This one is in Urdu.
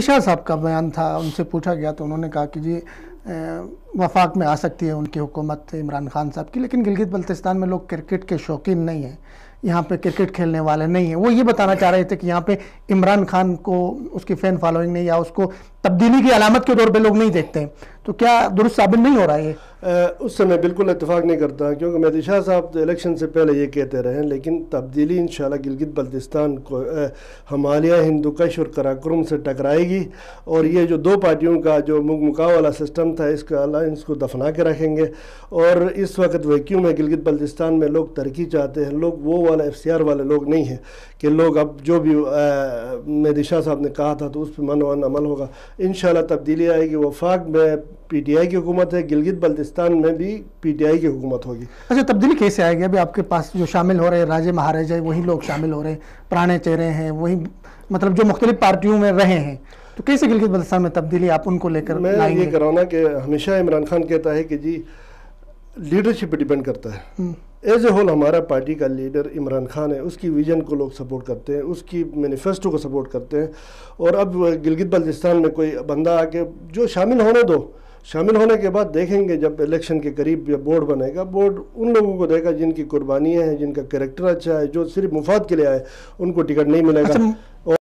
شاہ صاحب کا بیان تھا، ان سے پوچھا گیا تو انہوں نے کہا کہ جی وفاق میں آ سکتی ہے ان کی حکومت عمران خان صاحب کی، لیکن گلگت بلتستان میں لوگ کرکٹ کے شوقین نہیں ہیں، یہاں پہ کرکٹ کھیلنے والے نہیں ہیں۔ وہ یہ بتانا چاہ رہے تھے کہ یہاں پہ عمران خان کو اس کی فین فالوئنگ نہیں، یا اس کو تبدیلی کی علامت کے طور پہ لوگ نہیں دیکھتے ہیں، تو کیا درست ثابت نہیں ہو رہا ہے؟ اس سے میں بالکل اتفاق نہیں کرتا، کیونکہ مہدی شاہ صاحب تو الیکشن سے پہلے یہ کہتے رہے ہیں، لیکن تبدیلی انشاءاللہ گلگت بلتستان کو ہمالیہ ہندوکش اور قراقرم سے ٹکرائے گی، اور یہ جو دو پارٹیوں کا جو مکاؤ والا سسٹم تھا، اس کا اللہ اس کو دفنا کے رکھیں گے۔ اور اس وقت ویکیوم ہے گلگت بلتستان میں، لوگ ترقی چاہتے ہیں، لوگ وہ والا FCR والے لوگ نہیں ہیں کہ لوگ اب جو بھی مہدی شاہ صاحب نے کہا تھا تو اس پہ من و عمل ہوگا۔ انشاءاللہ تبدیلی آئے گی۔ وفاق میں PTI کی حکومت ہے، گلگت بلتستان میں بھی PTI کی حکومت ہوگی۔ اچھا، تبدیلی کیسے آئے گی؟ ابھی آپ کے پاس جو شامل ہو رہے ہیں راجے مہاراجے، وہی لوگ شامل ہو رہے ہیں، پرانے چہرے ہیں، وہی مطلب جو مختلف پارٹیوں میں رہے ہیں، تو کیسے گلگت بلتستان میں تبدیلی آپ ان کو لے کر لائیں گے؟ میں یہ کر رہا ہوں نا کہ ہمیشہ عمران خان کہتا ہے کہ جی لیڈرشپ پہ ڈیپینڈ کرتا ہے۔ ایز اے ہول ہمارا پارٹی کا لیڈر عمران خان ہے، اس کی ویژن کو لوگ سپورٹ کرتے ہیں، اس کی مینیفیسٹو کو سپورٹ کرتے ہیں، اور اب گلگت بلتستان میں کوئی بندہ آ کے جو شامل ہونے دو، شامل ہونے کے بعد دیکھیں گے جب الیکشن کے قریب بورڈ بنے گا، بورڈ ان لوگوں کو دے گا جن کی قربانیاں ہیں، جن کا کریکٹر اچھا ہے، جو صرف مفاد کے لیے آئے ان کو ٹکٹ نہیں ملے گا۔